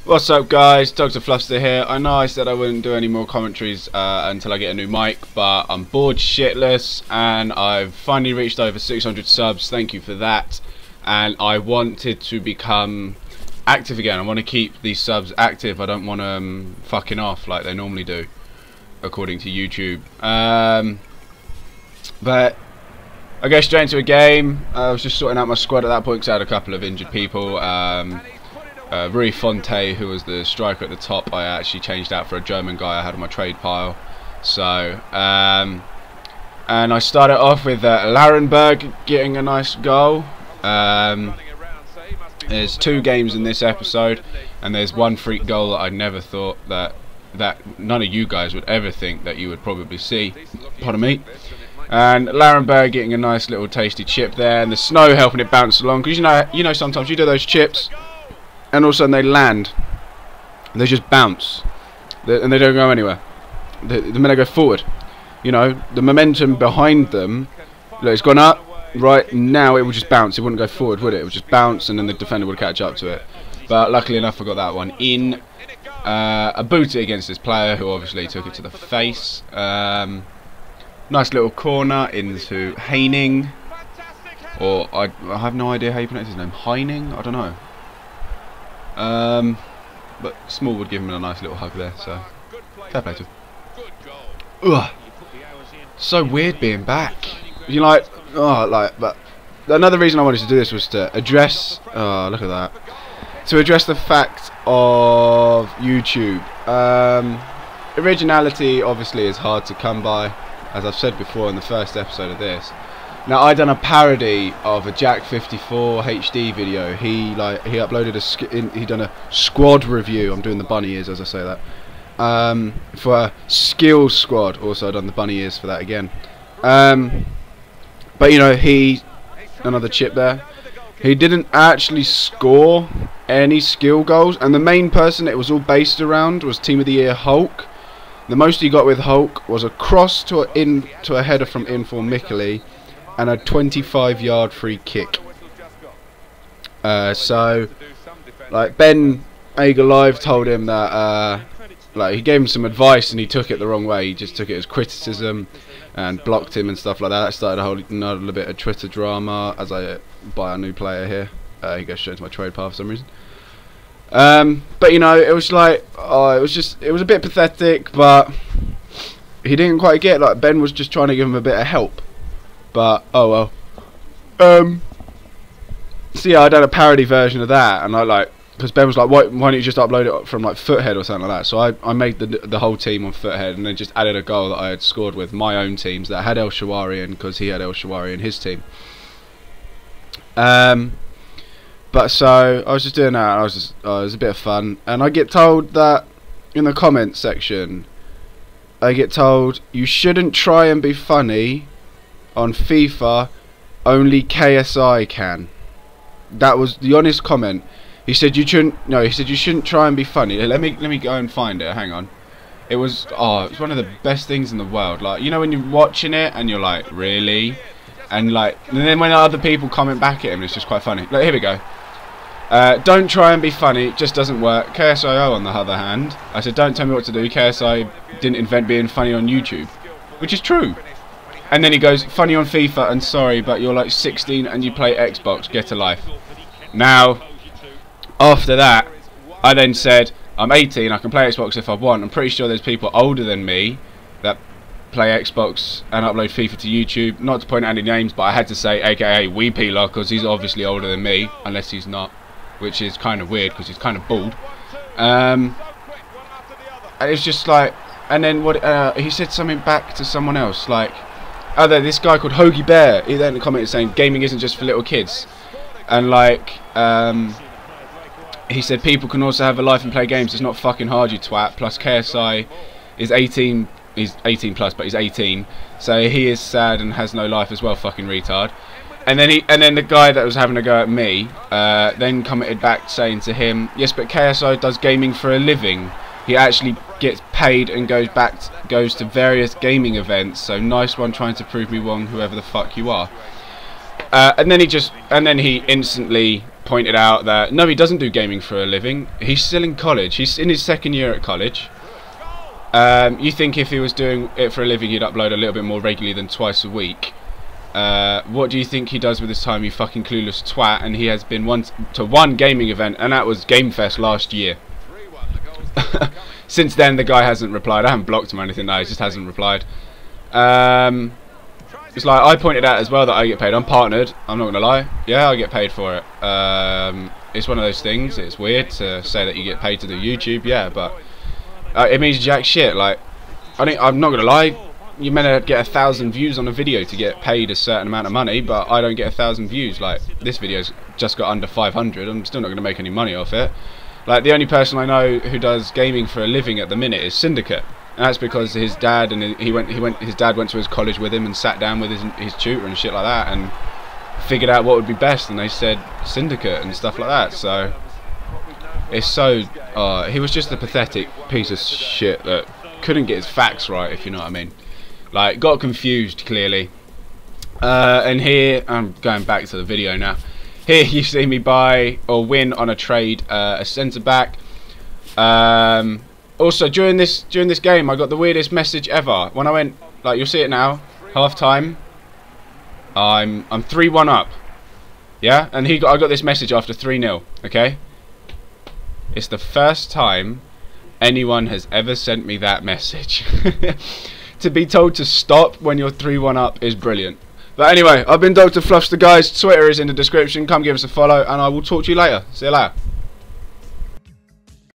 What's up guys, DrFluffster here. I know I said I wouldn't do any more commentaries until I get a new mic, but I'm bored shitless and I've finally reached over 600 subs, thank you for that. And I wanted to become active again. I want to keep these subs active. I don't want them fucking off like they normally do, according to YouTube. But I go straight into a game. I was just sorting out my squad at that point because I had a couple of injured people. Rui Fonte, who was the striker at the top, I actually changed out for a German guy I had on my trade pile. So, and I started off with Larenberg getting a nice goal. There's 2 games in this episode, and there's one freak goal that I never thought that none of you guys would ever think that you would probably see. Pardon me. And Larenberg getting a nice little tasty chip there, and the snow helping it bounce along. Because you know sometimes you do those chips, and all of a sudden they land, they just bounce, and they don't go anywhere. The minute they go forward, you know, the momentum behind them, look, it's gone up. Right now it would just bounce. It wouldn't go forward, would it? It would just bounce, and then the defender would catch up to it. But luckily enough, I got that one in. A booty against this player, who obviously took it to the face. Nice little corner into Heining, or I have no idea how you pronounce his name. Heining? I don't know. But Small would give him a nice little hug there, so fair play to him. Ugh. So weird being back. You like, but another reason I wanted to do this was to address, look at that, to address the fact of YouTube. Originality obviously is hard to come by, as I've said before in the first episode of this. Now, I done a parody of a Jack 54 HD video. He uploaded he done a squad review. I'm doing the bunny ears as I say that. For a skills squad. Also, I done the bunny ears for that again. But you know, another chip there. He didn't actually score any skill goals, and the main person it was all based around was Team of the Year Hulk. The most he got with Hulk was a cross to a header from Inform Mikkeli, and a 25-yard free kick. So, like, Ben Ager Live told him that, like, he gave him some advice and he took it the wrong way. He just took it as criticism and blocked him and stuff like that. That started a whole another bit of Twitter drama as I buy a new player here. He goes straight into my trade pile for some reason. But you know, it was like, it was a bit pathetic, but he didn't quite get it. Like, Ben was just trying to give him a bit of help. But oh well. So yeah, I done a parody version of that, and because Ben was like, why don't you just upload it from like Foothead or something like that? So I made the whole team on Foothead, and then just added a goal that I had scored with my own teams that had El Shawari in, because he had El Shawari in his team. But so I was just doing that. It was a bit of fun, and I get told that in the comments section, I get told you shouldn't try and be funny on FIFA, only KSI can. That was the honest comment. He said you shouldn't. No, he said you shouldn't try and be funny. Let me go and find it. Hang on. It was it's one of the best things in the world. Like, you know, when you're watching it and you're like, really, and then when other people comment back at him, it's just quite funny. Like, here we go. Don't try and be funny. It just doesn't work. KSIO on the other hand, I said, don't tell me what to do. KSI didn't invent being funny on YouTube, which is true. And then he goes, funny on FIFA, and sorry, but you're like 16 and you play Xbox, get a life. Now, after that, I then said, I'm 18, I can play Xbox if I want. I'm pretty sure there's people older than me that play Xbox and upload FIFA to YouTube. Not to point out any names, but I had to say, aka Weepeeler, because he's obviously older than me, unless he's not, which is kind of weird, because he's kind of bald. And it's just like, and then he said something back to someone else, like, this guy called Hoagie Bear, he then commented saying gaming isn't just for little kids, and like, he said people can also have a life and play games. It's not fucking hard, you twat. Plus KSI is 18, he's 18 plus, but he's 18, so he is sad and has no life as well, fucking retard. And then the guy that was having a go at me then commented back saying to him, yes, but KSI does gaming for a living. He actually gets paid and goes to various gaming events. So nice one trying to prove me wrong, whoever the fuck you are. And then he instantly pointed out that no, he doesn't do gaming for a living. He's still in college. He's in his second year at college. You think if he was doing it for a living, he'd upload a little bit more regularly than twice a week. What do you think he does with his time, you fucking clueless twat? And he has been to one gaming event, and that was Game Fest last year. Since then, the guy hasn't replied. I haven't blocked him or anything, no, he just hasn't replied. It's like, I pointed out as well that I get paid. I'm partnered, I'm not going to lie. Yeah, I get paid for it. It's one of those things, it's weird to say that you get paid to do YouTube, yeah, but it means jack shit. Like, I'm not going to lie, you're meant to get 1,000 views on a video to get paid a certain amount of money, but I don't get 1,000 views. Like, this video's just got under 500, I'm still not going to make any money off it. Like, the only person I know who does gaming for a living at the minute is Syndicate. And that's because his dad his dad went to his college with him and sat down with his tutor and shit like that and figured out what would be best, and they said Syndicate and stuff like that. So it's so he was just a pathetic piece of shit that couldn't get his facts right, if you know what I mean. Like, got confused clearly. And here I'm going back to the video now. Here you see me buy or win on a trade a centre back. Also, during this game, I got the weirdest message ever. When I went, like, you'll see it now, half time. I'm 3-1 up. Yeah, and I got this message after 3-0. Okay, it's the first time anyone has ever sent me that message. To be told to stop when you're 3-1 up is brilliant. But anyway, I've been DrFluffster, guys. Twitter is in the description. Come give us a follow, and I will talk to you later. See you later.